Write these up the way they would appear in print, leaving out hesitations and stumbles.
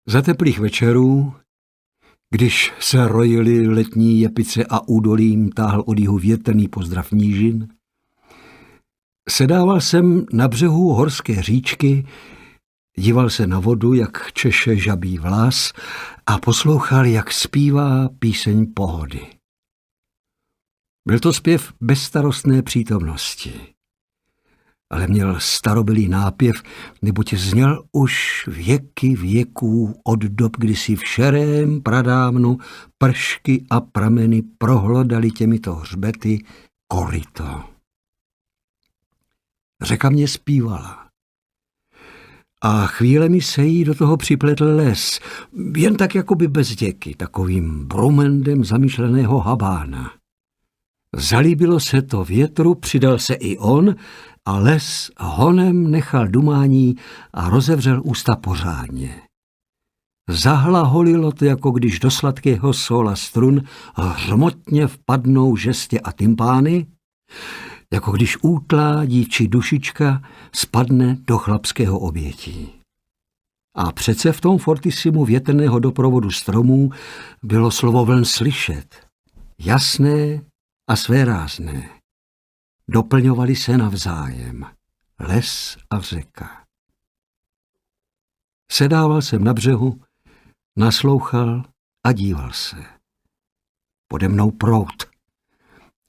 Za teplých večerů, když se rojily letní jepice a údolím táhl od jihu větrný pozdrav nížin, sedával jsem na břehu horské říčky, díval se na vodu, jak češe žabí vlas a poslouchal, jak zpívá píseň pohody. Byl to zpěv bezstarostné přítomnosti, ale měl starobylý nápěv, neboť zněl už věky věků od dob, kdy si v šerém pradávnu pršky a prameny prohlodali těmito hřbety koryto. Řeka mě zpívala. A chvílemi se jí do toho připletl les, jen tak jakoby bez děky, takovým brumendem zamýšleného habána. Zalíbilo se to větru, přidal se i on a les honem nechal dumání a rozevřel ústa pořádně. Zahlaholilo to, jako když do sladkého sóla strun hřmotně vpadnou žestě a tympány, jako když útlá dívčí dušička spadne do chlapského obětí. A přece v tom fortisimu větrného doprovodu stromů bylo slovo vln slyšet, jasné a svérázné. Doplňovali se navzájem, les a řeka. Sedával jsem na břehu, naslouchal a díval se. Pode mnou proud.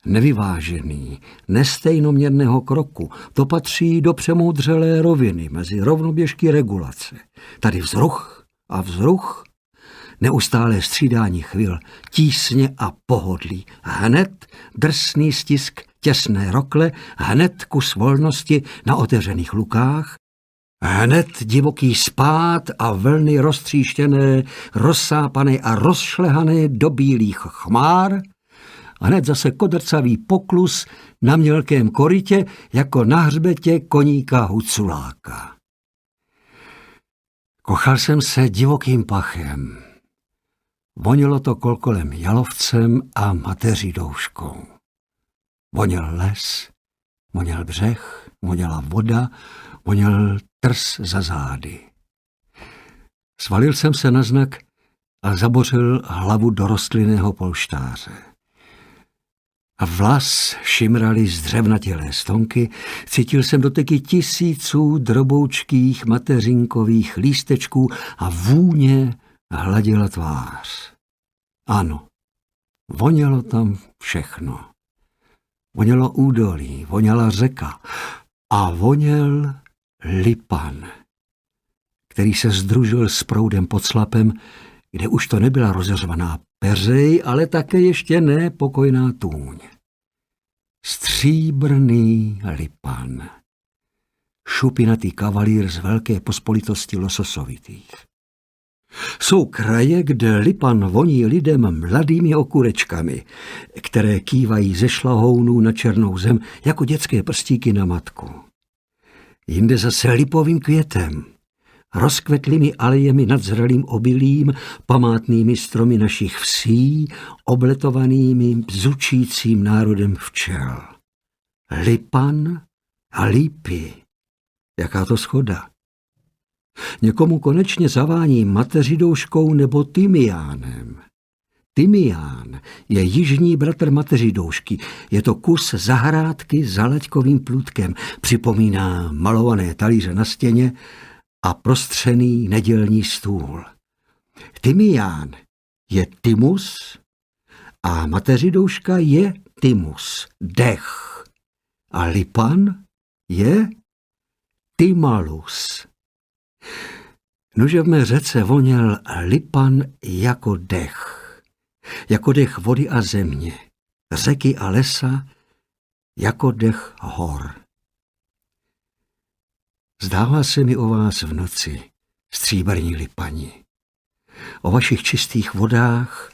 Nevyvážený, nestejnoměrného kroku, to patří do přemoudřelé roviny mezi rovnoběžky regulace. Tady vzruch a vzruch, neustálé střídání chvil, tísně a pohodlí, hned drsný stisk těsné rokle, hned kus volnosti na otevřených lukách, hned divoký spád a vlny roztříštěné, rozsápané a rozšlehané do bílých chmár, hned zase kodrcavý poklus na mělkém korytě jako na hřbetě koníka huculáka. Kochal jsem se divokým pachem. Vonilo to kolkolem jalovcem a mateří douškou. Voněl les, voněl břeh, voněla voda, voněl trs za zády. Svalil jsem se na znak a zabořil hlavu do rostlinného polštáře. A vlas šimraly zdřevnatělé stonky, cítil jsem doteky tisíců droboučkých mateřinkových lístečků a vůně hladila tvář. Ano, vonělo tam všechno. Vonělo údolí, voněla řeka a voněl lipan, který se sdružil s proudem pod slapem, kde už to nebyla rozeřvaná peřej, ale také ještě ne pokojná tůň. Stříbrný lipan. Šupinatý kavalír z velké pospolitosti lososovitých. Jsou kraje, kde lipan voní lidem mladými okurečkami, které kývají ze šlahounů na černou zem jako dětské prstíky na matku. Jinde zase lipovým květem, rozkvetlými alejemi nad zralým obilím, památnými stromy našich vsí, obletovanými bzučícím národem včel. Lipan a lípy. Jaká to shoda. Někomu konečně zavání mateřidouškou nebo tymiánem. Tymián je jižní bratr mateřidoušky. Je to kus zahrádky za laťkovým plůtkem. Připomíná malované talíře na stěně a prostřený nedělní stůl. Tymián je tymus a mateřidouška je tymus, dech. A lipan je tymalus. Nože v mé řece voněl lipan jako dech vody a země, řeky a lesa, jako dech hor. Zdává se mi o vás v noci, stříbrní lipani, o vašich čistých vodách,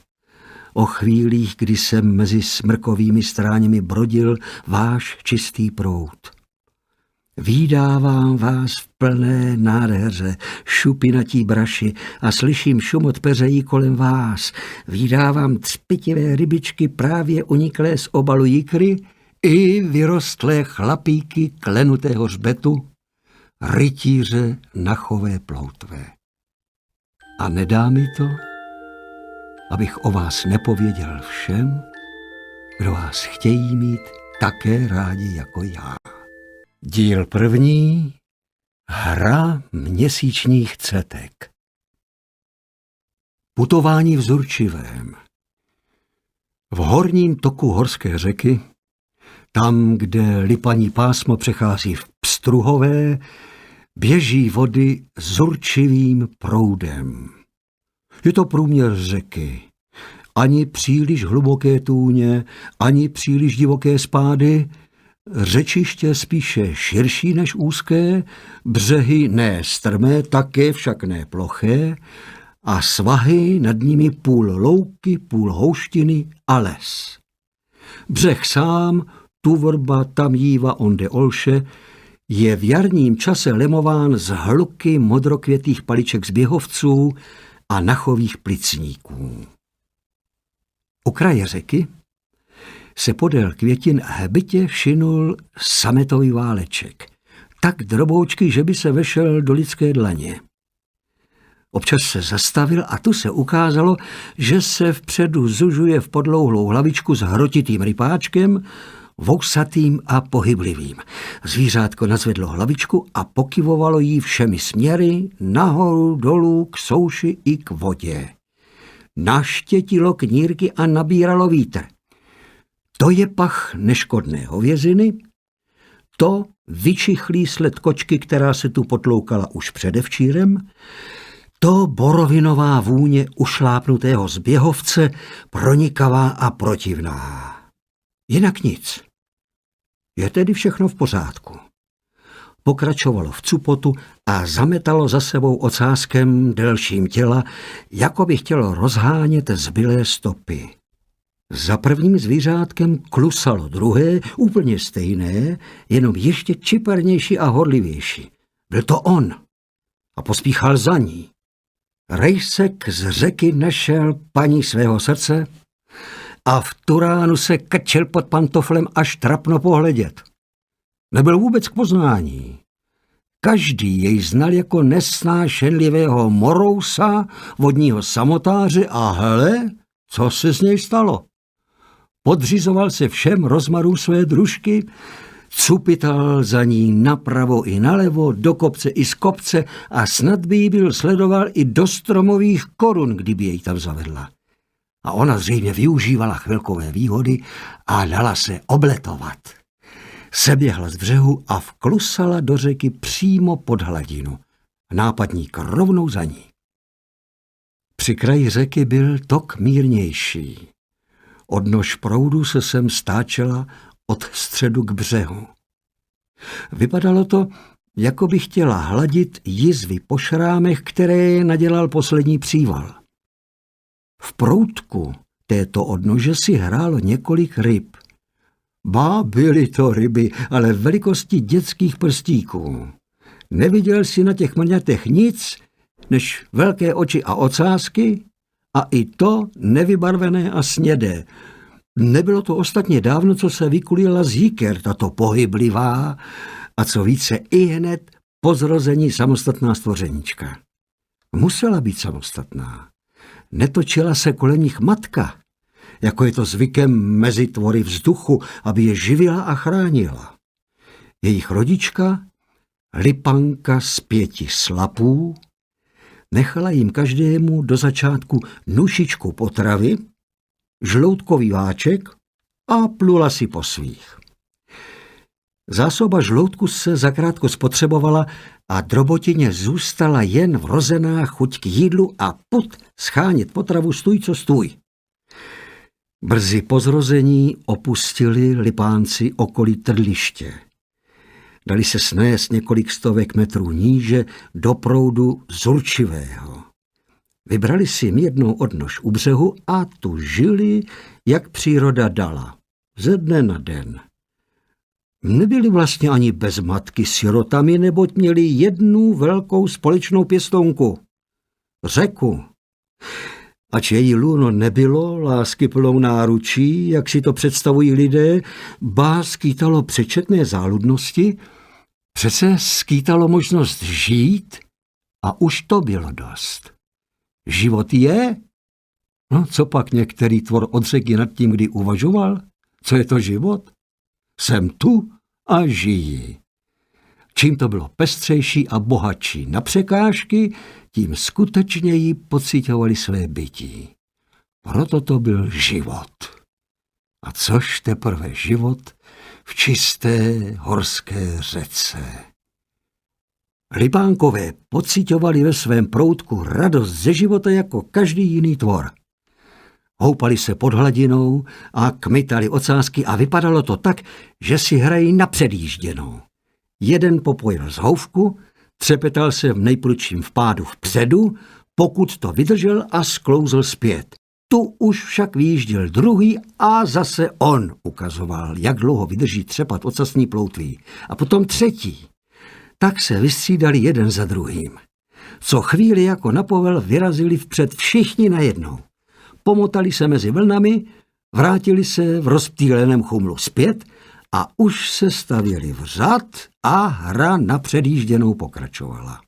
o chvílích, kdy jsem mezi smrkovými stráněmi brodil váš čistý proud. Vídávám vás v plné nádheře, šupinatí braši a slyším šumot peřejí kolem vás. Vídávám třpitivé rybičky právě uniklé z obalu jikry i vyrostlé chlapíky klenutého hřbetu, rytíře nachové ploutve. A nedá mi to, abych o vás nepověděl všem, kdo vás chtějí mít také rádi jako já. Díl první. Hra měsíčních cetek. Putování v Zurčivém. V horním toku horské řeky, tam, kde lipaní pásmo přechází v Pstruhové, běží vody zurčivým proudem. Je to průměr řeky. Ani příliš hluboké tůně, ani příliš divoké spády, řečiště spíše širší než úzké, břehy ne strmé, také však ne ploché, a svahy nad nimi půl louky, půl houštiny a les. Břeh sám, tu vrba, tam jíva, onde olše, je v jarním čase lemován z hluky modrokvětých paliček z běhovců a nachových plicníků. U kraje řeky se podél květin hbitě všinul sametový váleček, tak droboučký, že by se vešel do lidské dlaně. Občas se zastavil a tu se ukázalo, že se vpředu zužuje v podlouhlou hlavičku s hrotitým rypáčkem, vousatým a pohyblivým. Zvířátko nazvedlo hlavičku a pokyvovalo jí všemi směry, nahoru, dolů, k souši i k vodě. Naštětilo knírky a nabíralo vítr. To je pach neškodné hověziny, to vyčichlý sled kočky, která se tu potloukala už předevčírem, to borovinová vůně ušlápnutého zběhovce, pronikavá a protivná. Jinak nic. Je tedy všechno v pořádku. Pokračovalo v cupotu a zametalo za sebou ocáskem delším těla, jako by chtělo rozhánět zbylé stopy. Za prvním zvířátkem klusalo druhé, úplně stejné, jenom ještě čipernější a horlivější. Byl to on a pospíchal za ní. Rejsek z řeky našel paní svého srdce a v turánu se krčil pod pantoflem až trapno pohledět. Nebyl vůbec k poznání. Každý jej znal jako nesnášenlivého morousa, vodního samotáře a hele, co se z něj stalo. Podřizoval se všem rozmarům své družky, cupital za ní napravo i nalevo, do kopce i z kopce a snad by ji byl sledoval i do stromových korun, kdyby jej tam zavedla. A ona zřejmě využívala chvilkové výhody a dala se obletovat. Seběhla z břehu a vklusala do řeky přímo pod hladinu. Nápadník rovnou za ní. Při kraji řeky byl tok mírnější. Odnož proudu se sem stáčela od středu k břehu. Vypadalo to, jako by chtěla hladit jizvy po šrámech, které nadělal poslední příval. V proutku této odnože si hrálo několik ryb. Ba, byly to ryby, ale v velikosti dětských prstíků. Neviděl si na těch mrňatech nic, než velké oči a ocásky, a i to nevybarvené a snědé. Nebylo to ostatně dávno, co se vykulila z jíker, tato pohyblivá a co více i hned po zrození samostatná stvořenička. Musela být samostatná. Netočila se kolem nich matka, jako je to zvykem mezi tvory vzduchu, aby je živila a chránila. Jejich rodička, lipanka z 5 slapů, nechala jim každému do začátku nušičku potravy, žloutkový váček a plula si po svých. Zásoba žloutku se zakrátko spotřebovala a drobotině zůstala jen vrozená chuť k jídlu a put schánět potravu stůj co stůj. Brzy po zrození opustili lipánci okolí trliště. Dali se snést několik stovek metrů níže do proudu Zurčivého. Vybrali si mírnou odnož u břehu a tu žili, jak příroda dala, ze dne na den. Nebyli vlastně ani bez matky sirotami, neboť měli jednu velkou společnou pěstounku, řeku. Ač její lůno nebylo láskyplnou náručí, jak si to představují lidé, ba skýtalo přečetné záludnosti, přece skýtalo možnost žít a už to bylo dost. Život je? No, co pak některý tvor od řeky nad tím, kdy uvažoval? Co je to život? Jsem tu a žiji. Čím to bylo pestřejší a bohatší na překážky, tím skutečněji pociťovali své bytí. Proto to byl život. A což teprve život v čisté horské řece. Rybánkové pociťovali ve svém proutku radost ze života jako každý jiný tvor. Houpali se pod hladinou a kmitali ocásky a vypadalo to tak, že si hrají na předjížděnou. Jeden popojil z houfku, třepetal se v nejprudším vpádu vpředu, pokud to vydržel a sklouzl zpět. Tu už však vyjížděl druhý a zase on ukazoval, jak dlouho vydrží třepat ocasní ploutví. A potom třetí. Tak se vystřídali jeden za druhým. Co chvíli jako na povel vyrazili vpřed všichni najednou. Pomotali se mezi vlnami, vrátili se v rozptýleném chumlu zpět a už se stavěli vřad a hra na předjížděnou pokračovala.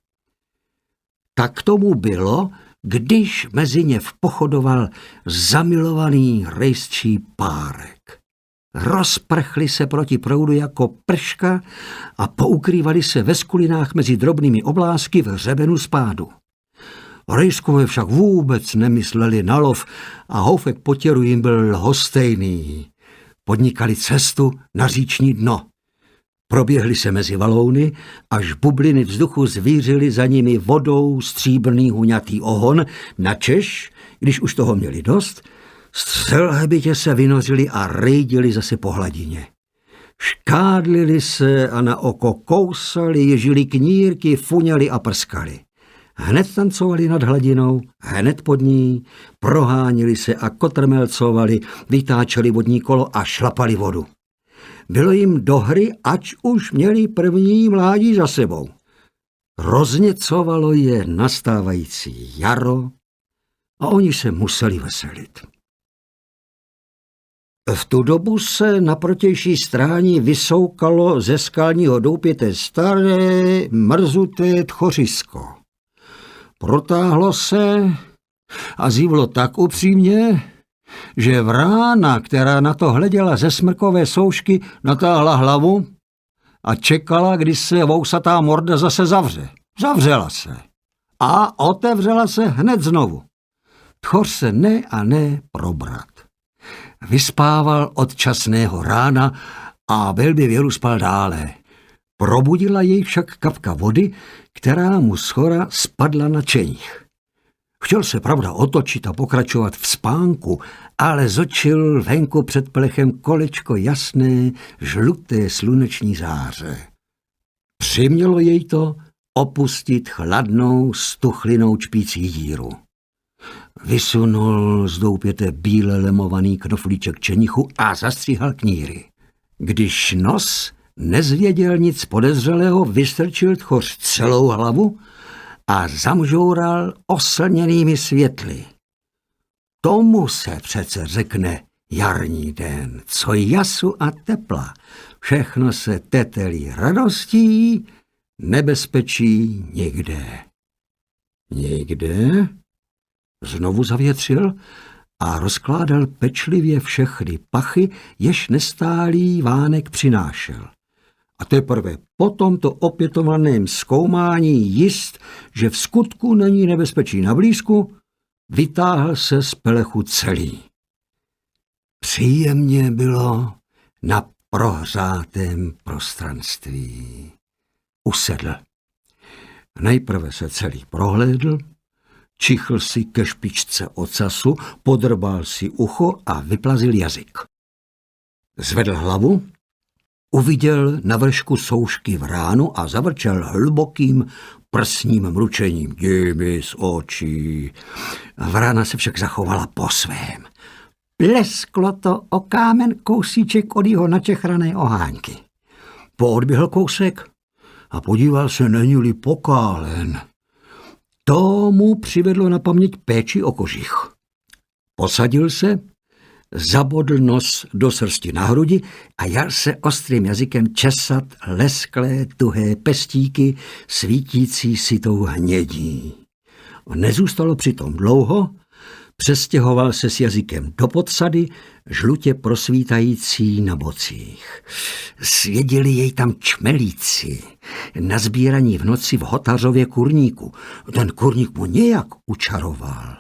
Tak tomu bylo, když mezi ně vpochodoval zamilovaný rejstčí párek. Rozprchli se proti proudu jako prška a poukrývali se ve skulinách mezi drobnými oblásky v hřebenu spádu. Rejskové však vůbec nemysleli na lov a houfek potěru jim byl lhostejný. Podnikali cestu na říční dno. Proběhli se mezi valouny, až bubliny vzduchu zvířily za nimi vodou stříbrný huňatý ohon, načež, když už toho měli dost, střelhbitě se vynořili a rejdili zase po hladině. Škádlili se a na oko kousali, ježili knírky, funěli a prskali. Hned tancovali nad hladinou, hned pod ní, prohánili se a kotrmelcovali, vytáčeli vodní kolo a šlapali vodu. Bylo jim do hry, ač už měli první mládí za sebou. Rozněcovalo je nastávající jaro a oni se museli veselit. V tu dobu se na protější stráni vysoukalo ze skalního doupěte staré, mrzuté tchořisko. Protáhlo se a zívlo tak upřímně, že vrána, která na to hleděla ze smrkové soušky, natáhla hlavu a čekala, kdy se vousatá morda zase zavře. Zavřela se a otevřela se hned znovu. Tchoř se ne a ne probrat. Vyspával od časného rána a velmi vyrůspal dále. Probudila jej však kapka vody, která mu shora spadla na čeních. Chtěl se pravda otočit a pokračovat v spánku, ale zočil venku před plechem kolečko jasné, žluté sluneční záře. Přimělo jej to opustit chladnou, stuchlinou čpící díru. Vysunul z doupěte bíle lemovaný knoflíček čenichu a zastříhal kníry. Když nos nezvěděl nic podezřelého, vystrčil tchoř celou hlavu a zamžoural oslněnými světly. Tomu se přece řekne jarní den, co jasu a tepla. Všechno se tetelí radostí, nebezpečí nikde. Nikde? Znovu zavětřil a rozkládal pečlivě všechny pachy, jež nestálý vánek přinášel. A teprve po tomto opětovaném zkoumání jist, že v skutku není nebezpečí na blízku, vytáhl se z pelechu celý. Příjemně bylo na prohřátém prostranství. Usedl. Nejprve se celý prohlédl, čichl si ke špičce ocasu, podrbal si ucho a vyplazil jazyk. Zvedl hlavu, uviděl na vršku soušky vránu a zavrčel hlubokým prsním mručením. Jdi mi z očí. Vrána se však zachovala po svém. Plesklo to o kámen kousíček od jeho načechrané oháňky. Poodběhl kousek a podíval se, není-li pokálen. To mu přivedlo na paměť péči o kožich. Posadil se, zabodl nos do srsti na hrudi a jal se ostrým jazykem česat lesklé tuhé pestíky svítící sitou hnědí. Nezůstalo přitom dlouho, přestěhoval se s jazykem do podsady, žlutě prosvítající na bocích. Svěděli jej tam čmelíci, nazbíraní v noci v Hotařově kurníku. Ten kurník mu nějak učaroval.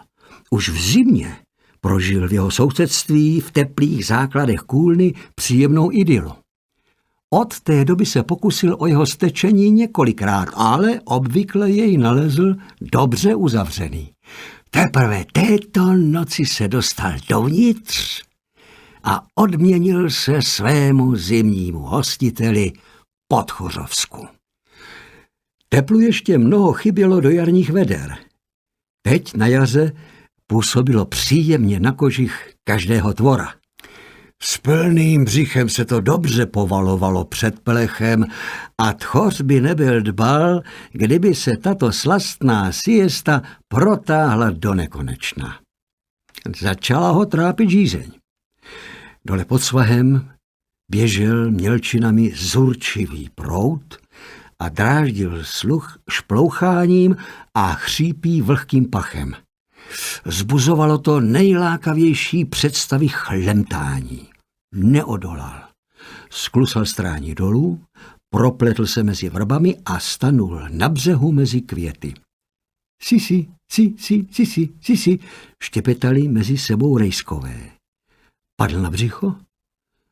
Už v zimě prožil v jeho sousedství v teplých základech kůlny příjemnou idylu. Od té doby se pokusil o jeho stečení několikrát, ale obvykle jej nalezl dobře uzavřený. Teprve této noci se dostal dovnitř a odměnil se svému zimnímu hostiteli Podchořovsku. Teplu ještě mnoho chybělo do jarních veder. Teď na jaře působilo příjemně na kožich každého tvora. S plným břichem se to dobře povalovalo před plechem a Tchoř by nebyl dbal, kdyby se tato slastná siesta protáhla do nekonečna. Začala ho trápit žízeň. Dole pod svahem běžel mělčinami zurčivý proud a dráždil sluch šploucháním a chřípí vlhkým pachem. Zbuzovalo to nejlákavější představy chlemtání. Neodolal. Sklusal strání dolů, propletl se mezi vrbami a stanul na břehu mezi květy. Si, štěpetali mezi sebou rejskové. Padl na břicho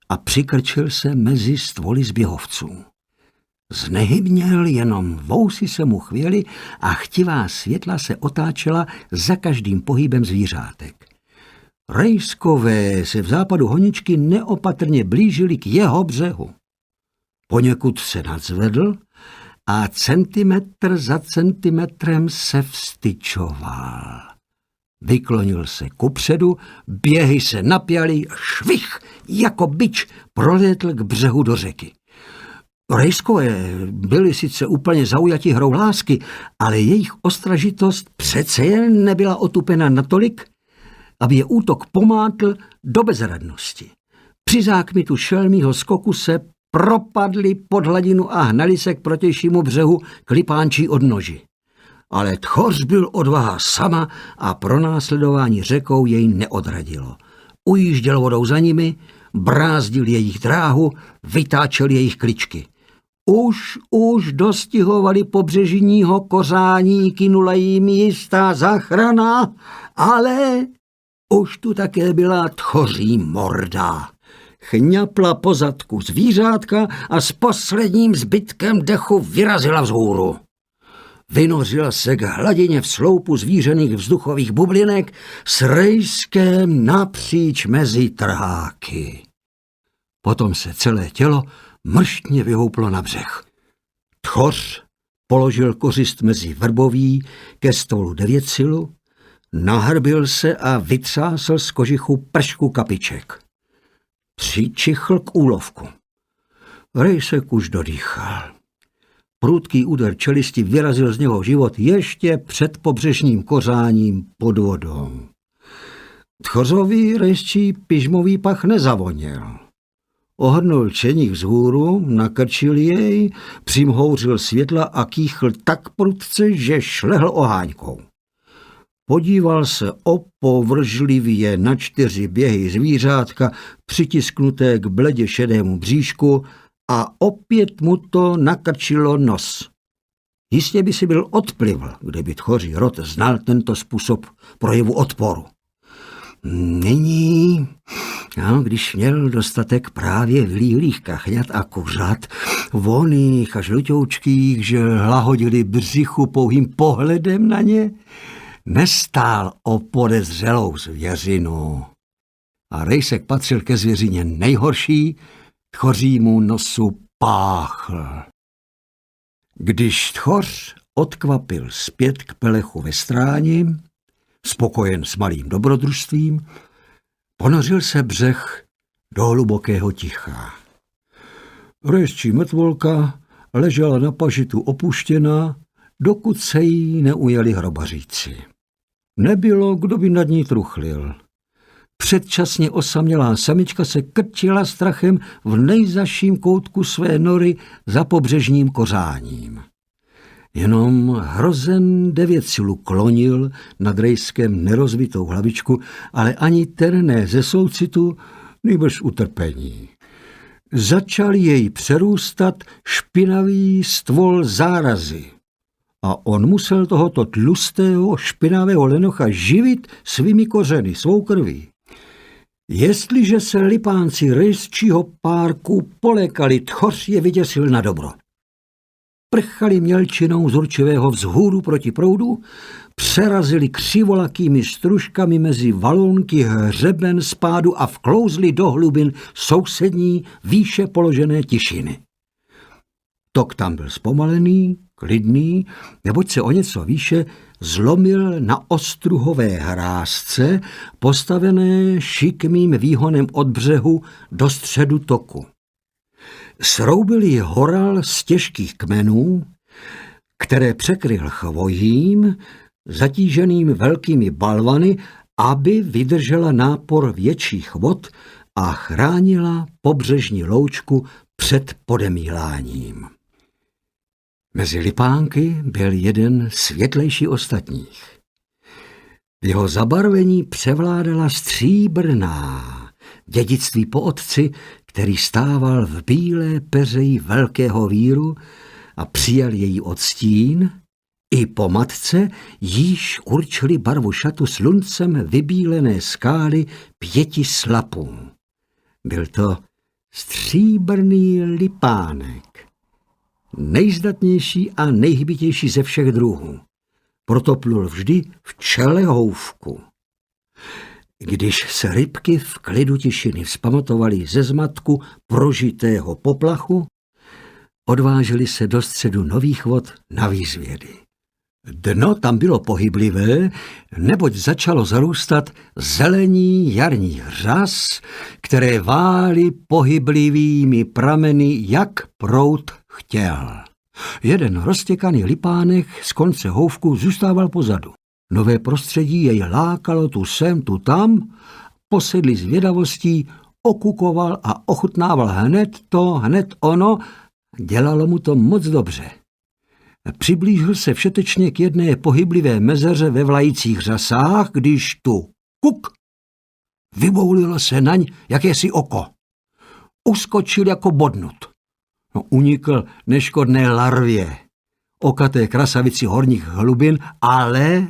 a přikrčil se mezi stvoly zběhovců. Znehybněl, jenom vousy se mu chvěly a chtivá světla se otáčela za každým pohybem zvířátek. Rejskové se v západu honičky neopatrně blížili k jeho břehu. Poněkud se nadzvedl a centimetr za centimetrem se vstyčoval. Vyklonil se kupředu, běhy se napjaly, švih, jako bič prolétl k břehu do řeky. Rejskové byli sice úplně zaujati hrou lásky, ale jejich ostražitost přece jen nebyla otupena natolik, aby je útok pomátl do bezradnosti. Při zákmitu šelmího skoku se propadli pod hladinu a hnali se k protějšímu břehu klipánčí odnoži. Ale Tchoř byl odvaha sama a pronásledování řekou jej neodradilo. Ujížděl vodou za nimi, brázdil jejich dráhu, vytáčel jejich kličky. Už dostihovali pobřežního kořání, kynula jim jistá záchrana, ale už tu také byla Tchoří morda. Chňapla po zadku zvířátka a s posledním zbytkem dechu vyrazila vzhůru. Vynořila se k hladině v sloupu zvířených vzduchových bublinek s rejskem napříč mezi trháky. Potom se celé tělo mrštně vyhouplo na břeh. Tchoř položil kořist mezi vrboví ke stolu 9 silu, nahrbil se a vytřásl z kožichu pršku kapiček. Přičichl k úlovku. Rejsek už dodýchal. Prudký úder čelisti vyrazil z něho život ještě před pobřežním kořáním pod vodou. Tchořový rejsčí pyžmový pach nezavoněl. Ohrnul čeník vzhůru, nakrčil jej, přimhouřil světla a kýchl tak prudce, že šlehl oháňkou. Podíval se opovržlivě na 4 běhy zvířátka přitisknuté k bledě šedému bříšku a opět mu to nakrčilo nos. Jistě by si byl odplivl, kdyby Tchoří rod znal tento způsob projevu odporu. Nyní, když měl dostatek právě vylíhlých kachňat a kuřat, voných a žlutoučkých, že hlahodili břichu pouhým pohledem na ně, nestál o podezřelou zvěřinu. A rejsek patřil ke zvěřině nejhorší, Tchořímu nosu páchl. Když Tchoř odkvapil zpět k pelechu ve stráni, spokojen s malým dobrodružstvím, ponořil se břeh do hlubokého ticha. Rejsčí mrtvolka ležela na pažitu opuštěná, dokud se jí neujali hrobaříci. Nebylo, kdo by nad ní truchlil. Předčasně osamělá samička se krčila strachem v nejzaším koutku své nory za pobřežním kořáním. Jenom hrozen devětsilu klonil nad rejskem nerozvitou hlavičku, ale ani ten ne ze soucitu, nýbrž utrpení. Začal jej přerůstat špinavý stvol zárazy a on musel tohoto tlustého špinavého lenocha živit svými kořeny, svou krví. Jestliže se lipánci rejsčího párku polékali, tchoř je vyděsil na dobro. Prchali mělčinou z určivého vzhůru proti proudu, přerazili křivolakými stružkami mezi valonky hřeben spádu a vklouzli do hlubin sousední výše položené tišiny. Tok tam byl zpomalený, klidný, neboť se o něco výše zlomil na ostruhové hrázce, postavené šikmým výhonem od břehu do středu toku. Sroubil horal z těžkých kmenů, které překryl chvojím, zatíženým velkými balvany, aby vydržela nápor větších vod a chránila pobřežní loučku před podemíláním. Mezi lipánky byl jeden světlejší ostatních. V jeho zabarvení převládala stříbrná, dědictví po otci, který stával v bílé peřeji velkého víru a přijal její odstín, i po matce již určili barvu šatu sluncem vybílené skály 5 slapů. Byl to stříbrný lipánek, nejzdatnější a nejhybitější ze všech druhů. Proto plul vždy v čele houfku. Když se rybky v klidu tišiny vzpamatovali ze zmatku prožitého poplachu, odvážili se do středu nových vod na výzvědy. Dno tam bylo pohyblivé, neboť začalo zarůstat zelení jarních řas, které vály pohyblivými prameny, jak proud chtěl. Jeden roztěkaný lipánek z konce houfku zůstával pozadu. Nové prostředí jej lákalo tu sem, tu tam, posedlý zvědavostí, okukoval a ochutnával hned to, hned ono, dělalo mu to moc dobře. Přiblížil se všetečně k jedné pohyblivé mezeře ve vlajících řasách, když tu kuk vyboulilo se naň jakési oko. Uskočil jako bodnut. Unikl neškodné larvě, okaté krasavici horních hlubin, ale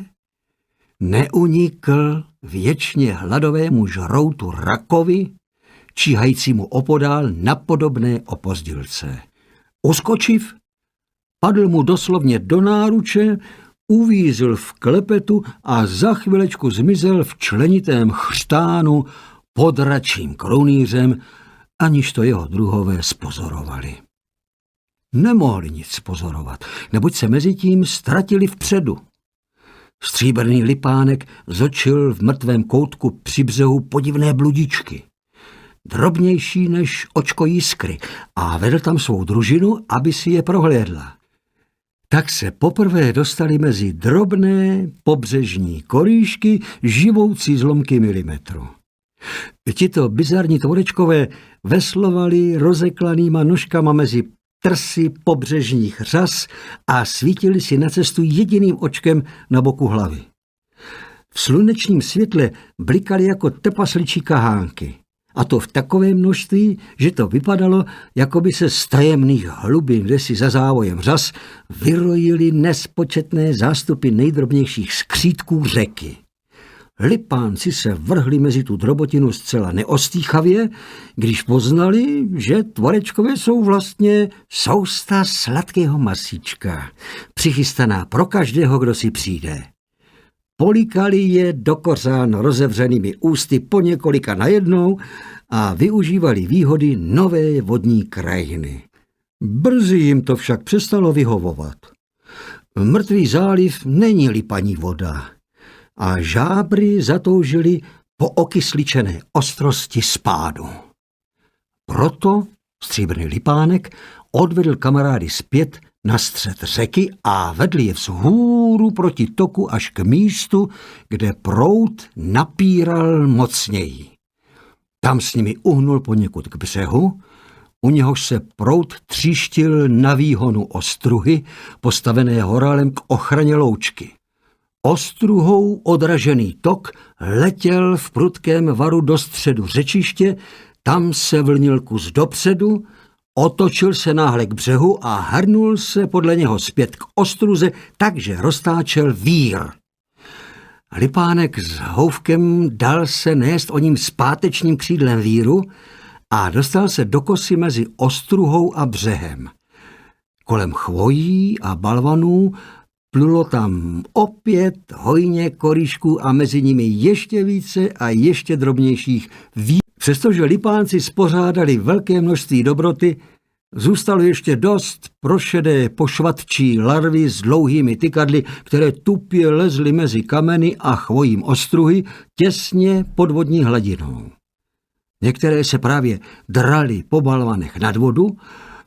neunikl věčně hladovému žroutu rakovi, číhajícímu opodál na podobné opozdilce. Uskočiv, padl mu doslovně do náruče, uvízl v klepetu a za chvilečku zmizel v členitém chřtánu pod račím krounýřem, aniž to jeho druhové spozorovali. Nemohli nic pozorovat, neboť se mezitím ztratili vpředu. Stříbrný lipánek zočil v mrtvém koutku při břehu podivné bludičky, drobnější než očko jiskry, a vedl tam svou družinu, aby si je prohlédla. Tak se poprvé dostali mezi drobné pobřežní korýšky, živoucí zlomky milimetru. Tito bizarní tvorečkové veslovali rozeklanýma nožkama mezi trsy pobřežních řas a svítili si na cestu jediným očkem na boku hlavy. V slunečním světle blikaly jako trpasličí kahánky, a to v takovém množství, že to vypadalo, jako by se z tajemných hlubin kdesi za závojem řas vyrojily nespočetné zástupy nejdrobnějších skřítků řeky. Lipánci se vrhli mezi tu drobotinu zcela neostýchavě, když poznali, že tvorečkové jsou vlastně sousta sladkého masíčka, přichystaná pro každého, kdo si přijde. Políkali je do kořán rozevřenými ústy po několika najednou a využívali výhody nové vodní krajiny. Brzy jim to však přestalo vyhovovat. Mrtvý záliv není lipaní voda a žábry zatoužili po okysličené ostrosti spádu. Proto stříbrný lipánek odvedl kamarády zpět na střed řeky a vedl je vzhůru proti toku až k místu, kde proud napíral mocněji. Tam s nimi uhnul poněkud k břehu, u něhož se proud tříštil na výhonu ostruhy, postavené horálem k ochraně loučky. Ostruhou odražený tok letěl v prudkém varu do středu řečiště, tam se vlnil kus dopředu, otočil se náhle k břehu a hrnul se podle něho zpět k ostruze, takže roztáčel vír. Lipánek s Houfkem dal se nést o ním zpátečním křídlem víru a dostal se do kosy mezi ostruhou a břehem. Kolem chvojí a balvanů plulo tam opět hojně koríšků a mezi nimi ještě více a ještě drobnějších vír. Přestože Lipánci spořádali velké množství dobroty, zůstalo ještě dost pro šedé pošvatčí larvy s dlouhými tykadly, které tupě lezly mezi kameny a chvojím ostruhy těsně pod vodní hladinou. Některé se právě draly po balvanech nad vodu,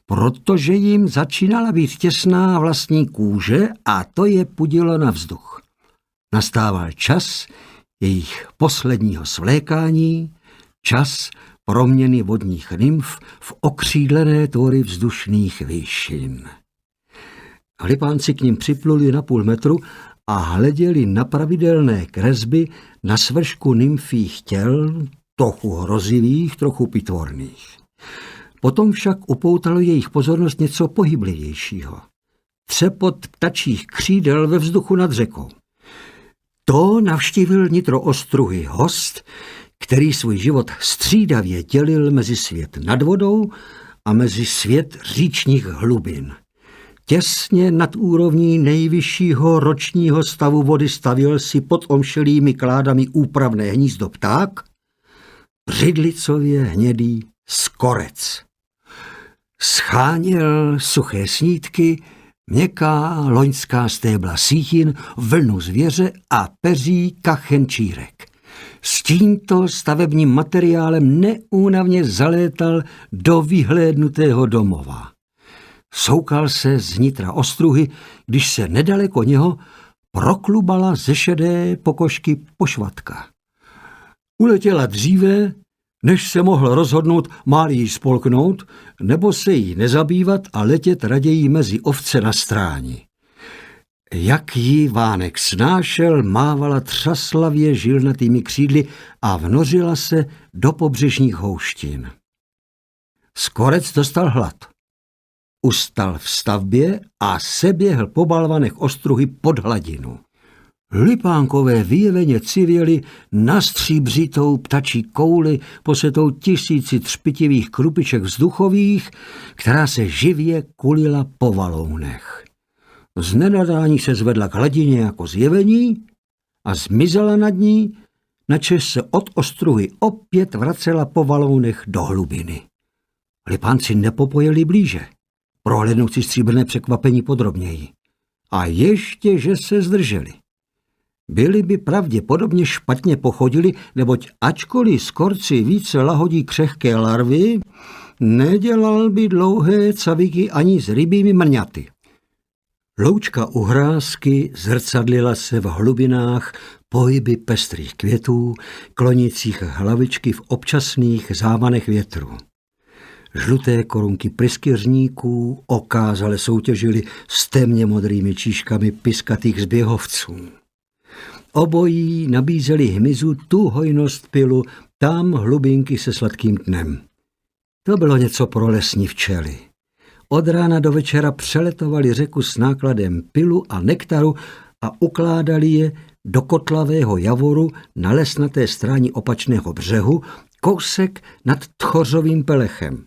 protože jim začínala být těsná vlastní kůže a to je pudilo na vzduch. Nastával čas jejich posledního svlékání, čas proměny vodních nymf v okřídlené tvory vzdušných výšin. Lipánci k nim připluli na půl metru a hleděli na pravidelné kresby na svršku nymfích těl, trochu hrozivých, trochu pitvorných. Potom však upoutalo jejich pozornost něco pohyblivějšího. Třepot ptačích křídel ve vzduchu nad řekou. To navštívil nitro ostruhy host, který svůj život střídavě dělil mezi svět nad vodou a mezi svět říčních hlubin. Těsně nad úrovní nejvyššího ročního stavu vody stavěl si pod omšelými kládami úpravné hnízdo pták, břidlicově hnědý skorec. Scháněl suché snídky, měkká loňská stébla sítin, vlnu zvěře a peří kachenčírek. S tímto stavebním materiálem neúnavně zalétal do vyhlédnutého domova. Soukal se z nitra ostruhy, když se nedaleko něho proklubala ze šedé pokožky pošvatka. Uletěla dříve, než se mohl rozhodnout, má-li ji spolknout, nebo se jí nezabývat a letět raději mezi ovce na stráni. Jak jí Vánek snášel, mávala třaslavě žilnatými křídly a vnořila se do pobřežních houštin. Skorec dostal hlad. Ustal v stavbě a seběhl po balvanech ostruhy pod hladinu. Lipánkové vyjeveně civěli na stříbřitou ptačí kouli posetou tisíci třpitivých krupiček vzduchových, která se živě kulila po valounech. Z nenadání se zvedla k hladině jako zjevení a zmizela nad ní, načež se od ostruhy opět vracela po valounech do hlubiny. Lipánci nepopojeli blíže, prohlédnout si stříbrné překvapení podrobněji. A ještě, že se zdrželi. Byli by pravděpodobně špatně pochodili, neboť ačkoliv skorci více lahodí křehké larvy, nedělal by dlouhé caviky ani s rybími mrňaty. Loučka uhrázky zrcadlila se v hlubinách pohyby pestrých květů, klonících hlavičky v občasných závanech větru. Žluté korunky pryskyřníků okázale soutěžily s temně modrými číškami piskatých zběhovců. Obojí nabízeli hmyzu tu hojnost pilu, tam hlubinky se sladkým tnem. To bylo něco pro lesní včely. Od rána do večera přeletovali řeku s nákladem pilu a nektaru a ukládali je do kotlavého javoru na lesnaté stráni opačného břehu, kousek nad tchořovým pelechem.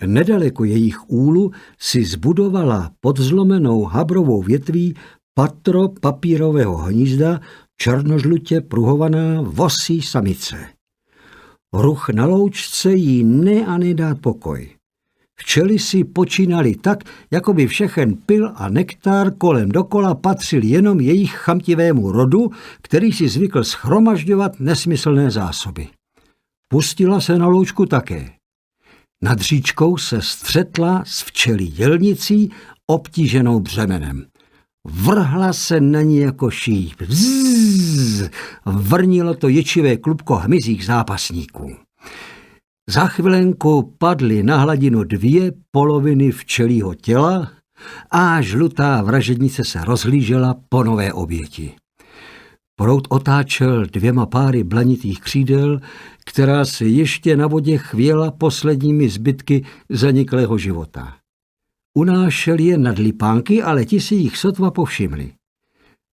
Nedaleko jejich úlu si zbudovala pod zlomenou habrovou větví patro papírového hnízda černožlutě pruhovaná vosí samice. Ruch na loučce jí ne a nedá pokoj. Včely si počínali tak, jako by všechen pil a nektar kolem dokola patřil jenom jejich chamtivému rodu, který si zvykl shromažďovat nesmyslné zásoby. Pustila se na loučku také. Nad říčkou se střetla s včelí dělnicí obtíženou břemenem. Vrhla se na ní jako šíp. Vzz, vrnilo to ječivé klubko hmyzích zápasníků. Za chvilenku padly na hladinu 2 poloviny včelího těla a žlutá vražednice se rozhlížela po nové oběti. Proud otáčel 2 páry blanitých křídel, která se ještě na vodě chvěla posledními zbytky zaniklého života. Unášel je nad lipánky, ale ti si jich sotva povšimli.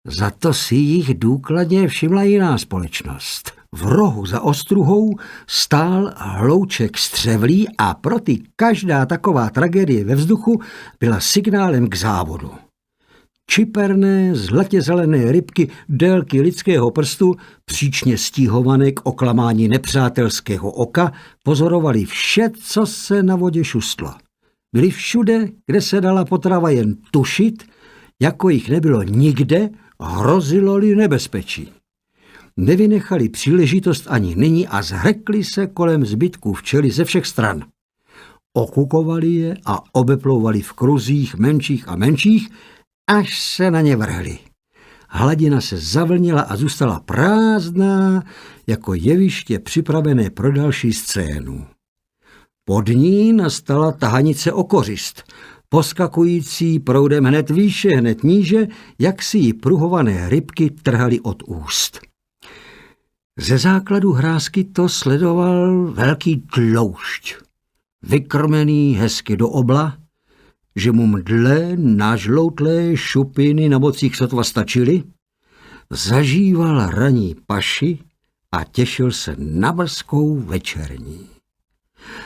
Za to si jich důkladně všimla jiná společnost. V rohu za ostruhou stál hlouček střevlí a pro ty každá taková tragédie ve vzduchu byla signálem k závodu. Čiperné, zlatě zelené rybky délky lidského prstu, příčně stíhované k oklamání nepřátelského oka, pozorovali vše, co se na vodě šustlo. Byli všude, kde se dala potrava jen tušit, jako jich nebylo nikde, hrozilo-li nebezpečí. Nevynechali příležitost ani nyní a zhrekli se kolem zbytků včely ze všech stran. Okukovali je a obeplouvali v kruzích menších a menších, až se na ně vrhli. Hladina se zavlnila a zůstala prázdná, jako jeviště připravené pro další scénu. Pod ní nastala tahanice o kořist, poskakující proudem hned výše, hned níže, jak si ji pruhované rybky trhaly od úst. Ze základu hrázky to sledoval velký tloušť, vykrmený hezky do obla, že mu mdle nažloutlé šupiny na bocích sotva stačily, zažíval raní paši a těšil se na brzkou večerní.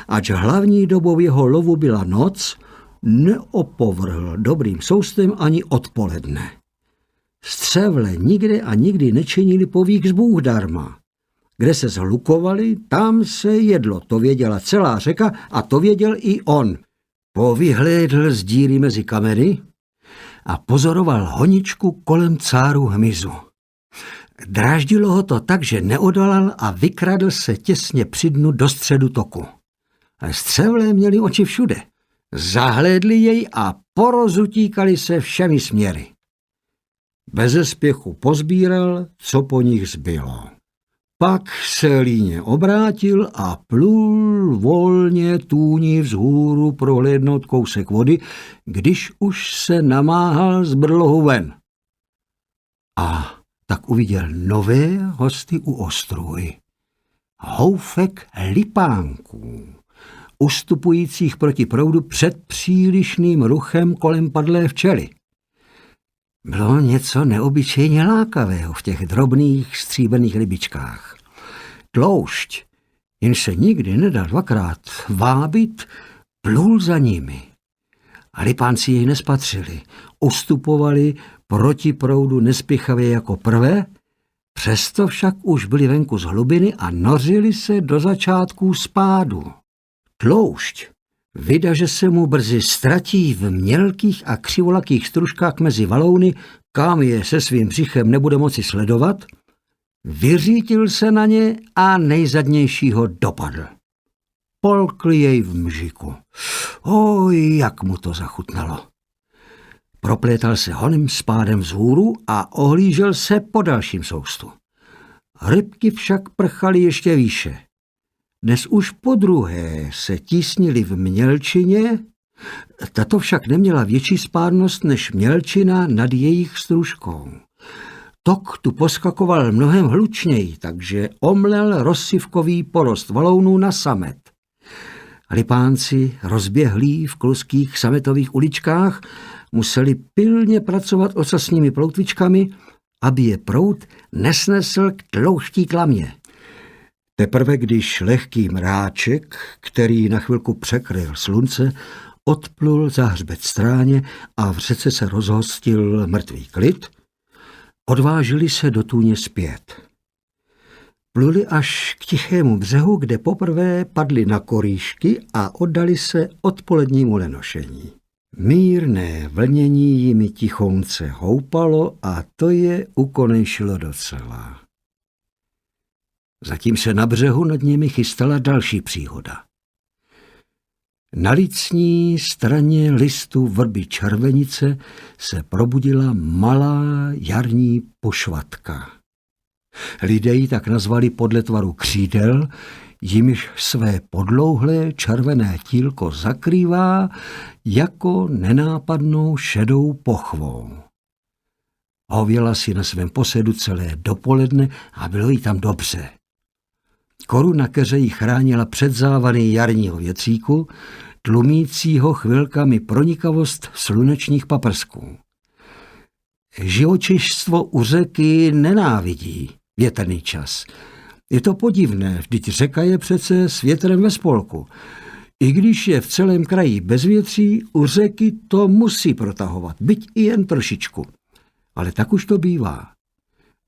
Ač hlavní dobou jeho lovu byla noc, neopovrhl dobrým soustem ani odpoledne. Střevle nikde a nikdy nečinili povík z Bůh darma. Kde se zhlukovali, tam se jedlo, to věděla celá řeka a to věděl i on. Povyhlédl z díry mezi kameny a pozoroval honičku kolem cáru hmyzu. Dráždilo ho to tak, že neodolal a vykradl se těsně při dnu do středu toku. Střevlé měli oči všude. Zahlédli jej a porozutíkali se všemi směry. Beze spěchu pozbíral, co po nich zbylo. Pak se líně obrátil a plul volně tůni vzhůru prohlédnout kousek vody, když už se namáhal z brlohu ven. A tak uviděl nové hosty u ostruhy. Houfek lipánků, ustupujících proti proudu před přílišným ruchem kolem padlé včely. Bylo něco neobyčejně lákavého v těch drobných stříbrných rybičkách. Tloušť, jenž se nikdy nedal 2krát vábit, plul za nimi. A lipánci jej nespatřili, ustupovali proti proudu nespěchavě jako prvé, přesto však už byli venku z hlubiny a nořili se do začátků spádu. Tloušť, vida, že se mu brzy ztratí v mělkých a křivolakých stružkách mezi valouny, kam je se svým břichem nebude moci sledovat, vyřítil se na ně a nejzadnějšího dopadl. Polkl jej v mžiku. Oj, jak mu to zachutnalo. Proplétal se honem spádem vzhůru a ohlížel se po dalším soustu. Rybky však prchaly ještě výše. Dnes už podruhé se tísnili v mělčině, tato však neměla větší spádnost než mělčina nad jejich stružkou. Tok tu poskakoval mnohem hlučněji, takže omlel rozsivkový porost valounů na samet. Lipánci, rozběhlí v kluských sametových uličkách, museli pilně pracovat ocasními ploutvičkami, aby je proud nesnesl k tlouští tlamě. Teprve když lehký mráček, který na chvilku překryl slunce, odplul za hřbet stráně a v řece se rozhostil mrtvý klid, odvážili se do tůně zpět. Pluli až k tichému břehu, kde poprvé padli na korýšky a oddali se odpolednímu lenošení. Mírné vlnění jimi tichounce houpalo a to je ukonejšilo docela. Zatím se na břehu nad nimi chystala další příhoda. Na lícní straně listu vrby červenice se probudila malá jarní pošvatka. Lidé ji tak nazvali podle tvaru křídel, jimiž své podlouhlé červené tílko zakrývá jako nenápadnou šedou pochvou. Hověla si na svém posedu celé dopoledne a bylo jí tam dobře. Koruna keře ji chránila před závany jarního větříku, tlumícího chvilkami pronikavost slunečních paprsků. Živočišstvo u řeky nenávidí větrný čas. Je to podivné, vždyť řeka je přece s větrem ve spolku. I když je v celém kraji bezvětří, u řeky to musí protahovat, byť i jen trošičku. Ale tak už to bývá.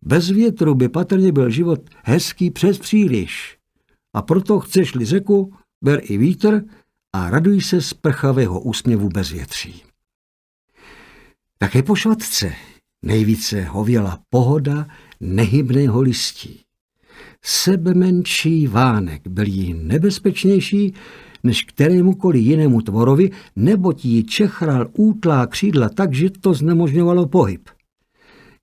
Bez větru by patrně byl život hezký přes příliš. A proto chceš-li řeku, ber i vítr a raduj se z prchavého úsměvu bezvětří. Také po švatce nejvíce hověla pohoda nehybného listí. Sebemenší vánek byl jí nebezpečnější než kterémukoliv jinému tvorovi, neboť jí čechral útlá křídla tak, že to znemožňovalo pohyb.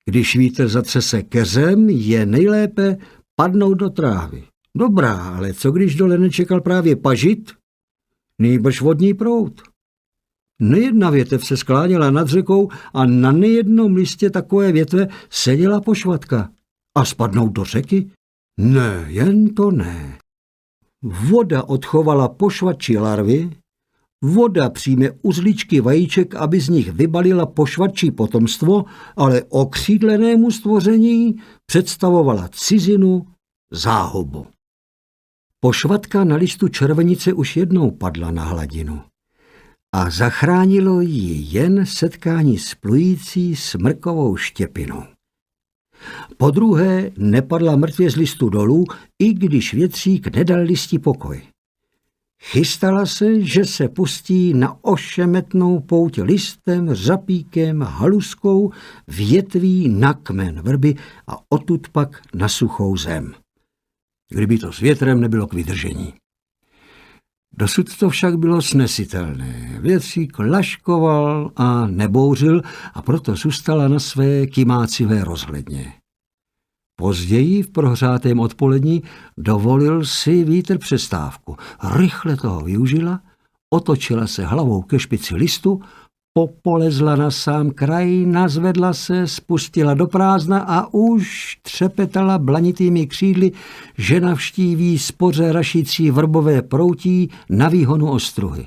Když vítr zatřese keřem, je nejlépe padnout do trávy. Dobrá, ale co když dole nečekal právě pažit? Nýbrž vodní proud. Nejedna větev se skláněla nad řekou a na nejednom listě takové větve seděla pošvatka. A spadnout do řeky? Ne, jen to ne. Voda odchovala pošvatčí larvy, voda přijme uzličky vajíček, aby z nich vybalila pošvatčí potomstvo, ale okřídlenému stvoření představovala cizinu, záhubu. Pošvatka na listu červenice už jednou padla na hladinu a zachránilo ji jen setkání s plující smrkovou štěpinou. Podruhé nepadla mrtvě z listu dolů, i když větřík nedal listi pokoj. Chystala se, že se pustí na ošemetnou pouť listem, řapíkem, haluskou, větví na kmen vrby a odtud pak na suchou zem. Kdyby to s větrem nebylo k vydržení. Dosud to však bylo snesitelné. Větřík laškoval a nebouřil a proto zůstala na své kymácivé rozhledně. Později v prohřátém odpolední dovolil si vítr přestávku. Rychle toho využila, otočila se hlavou ke špici listu, popolezla na sám kraj, nazvedla se, spustila do prázdna a už třepetala blanitými křídly, že navštíví spoře rašící vrbové proutí na výhonu ostruhy.